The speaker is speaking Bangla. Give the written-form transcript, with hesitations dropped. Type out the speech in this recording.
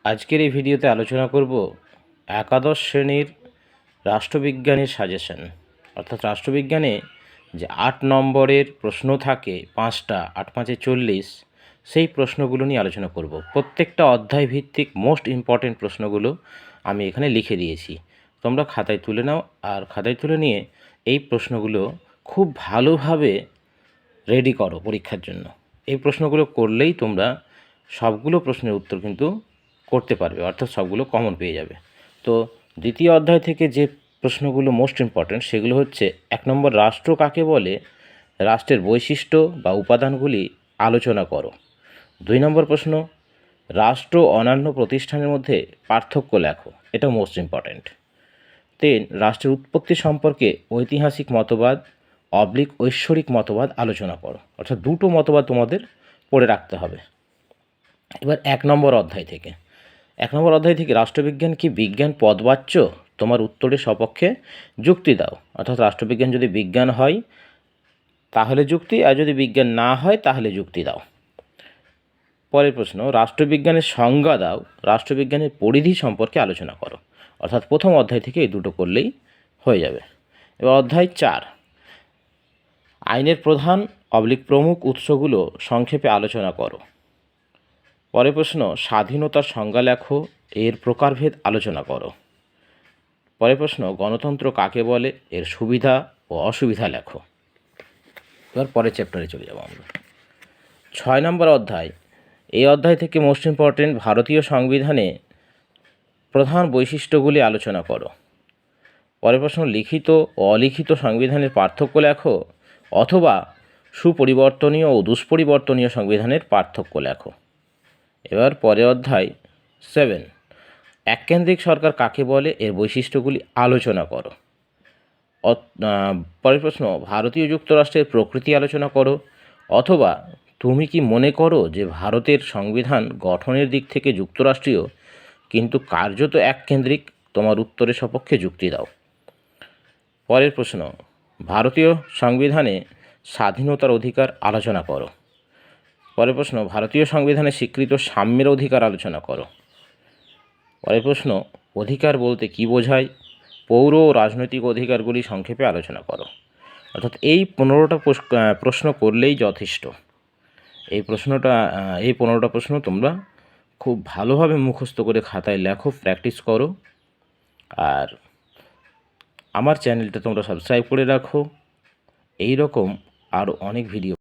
আজকের এই ভিডিওতে আলোচনা করব একাদশ শ্রেণীর রাষ্ট্রবিজ্ঞানের সাজেশন। অর্থাৎ রাষ্ট্রবিজ্ঞানে যে 8 নম্বরের প্রশ্ন থাকে 5টা, 8 5 40, সেই প্রশ্নগুলো নিয়ে আলোচনা করব। প্রত্যেকটা অধ্যায় ভিত্তিক মোস্ট ইম্পর্টেন্ট প্রশ্নগুলো আমি এখানে লিখে দিয়েছি, তোমরা খাতায় তুলে নাও। আর খাতায় তুলে নিয়ে এই প্রশ্নগুলো খুব ভালোভাবে রেডি করো পরীক্ষার জন্য। এই প্রশ্নগুলো করলেই তোমরা সবগুলো প্রশ্নের উত্তর কিন্তু করতে পারবে, অর্থাৎ সবগুলো কমন পেয়ে যাবে। তো দ্বিতীয় অধ্যায় থেকে যে প্রশ্নগুলো মোস্ট ইম্পর্ট্যান্ট সেগুলো হচ্ছে 1 নম্বর, রাষ্ট্র কাকে বলে, রাষ্ট্রের বৈশিষ্ট্য বা উপাদানগুলি আলোচনা করো। 2 নম্বর প্রশ্ন, রাষ্ট্র অন্যান্য প্রতিষ্ঠানের মধ্যে পার্থক্য লেখো, এটা মোস্ট ইম্পর্ট্যান্ট। 3, রাষ্ট্রের উৎপত্তি সম্পর্কে ঐতিহাসিক মতবাদ ঐশ্বরিক মতবাদ আলোচনা করো। অর্থাৎ দুটো মতবাদ তোমাদের পড়ে রাখতে হবে। এবার 1 নম্বর অধ্যায় থেকে রাষ্ট্রবিজ্ঞান কি বিজ্ঞান পদবাচ্য? তোমার উত্তরের সপক্ষে যুক্তি দাও। অর্থাৎ রাষ্ট্রবিজ্ঞান যদি বিজ্ঞান হয় তাহলে যুক্তি, আর যদি বিজ্ঞান না হয় তাহলে যুক্তি দাও। পরের প্রশ্ন, রাষ্ট্রবিজ্ঞানের সংজ্ঞা দাও, রাষ্ট্রবিজ্ঞানের পরিধি সম্পর্কে আলোচনা করো। অর্থাৎ প্রথম অধ্যায় থেকে এই দুটো করলেই হয়ে যাবে। এবার অধ্যায় 4, আইনের প্রধান প্রমুখ উৎসগুলো সংক্ষেপে আলোচনা করো। পরের প্রশ্ন, স্বাধীনতার সংজ্ঞা লেখো, এর প্রকারভেদ আলোচনা করো। পরের প্রশ্ন, গণতন্ত্র কাকে বলে, এর সুবিধা ও অসুবিধা লেখো। এবার পরের চ্যাপ্টারে চলে যাব আমরা। 6 নম্বর অধ্যায়, এই অধ্যায় থেকে মোস্ট ইম্পর্টেন্ট, ভারতীয় সংবিধানে প্রধান বৈশিষ্ট্যগুলি আলোচনা করো। পরের প্রশ্ন, লিখিত ও অলিখিত সংবিধানের পার্থক্য লেখো, অথবা সুপরিবর্তনীয় ও দুষ্পরিবর্তনীয় সংবিধানের পার্থক্য লেখো। এবার পরের অধ্যায় 7, এককেন্দ্রিক সরকার কাকে বলে, এর বৈশিষ্ট্যগুলি আলোচনা করো। পরের প্রশ্ন, ভারতীয় যুক্তরাষ্ট্রের প্রকৃতি আলোচনা করো, অথবা তুমি কি মনে করো যে ভারতের সংবিধান গঠনের দিক থেকে যুক্তরাষ্ট্রীয় কিন্তু কার্যত এককেন্দ্রিক? তোমার উত্তরের সপক্ষে যুক্তি দাও। পরের প্রশ্ন, ভারতীয় সংবিধানে স্বাধীনতার অধিকার আলোচনা করো। পরের প্রশ্ন, ভারতীয় সংবিধানে স্বীকৃত সাম্যের অধিকার আলোচনা করো। পরের প্রশ্ন, অধিকার বলতে কী বোঝায়, পৌর ও রাজনৈতিক অধিকারগুলি সংক্ষেপে আলোচনা করো। অর্থাৎ এই 15টা প্রশ্ন করলেই যথেষ্ট। এই 15টা প্রশ্ন তোমরা খুব ভালোভাবে মুখস্থ করে খাতায় লেখো, প্র্যাকটিস করো। আর আমার চ্যানেলটা তোমরা সাবস্ক্রাইব করে রাখো। এই রকম আরও অনেক ভিডিও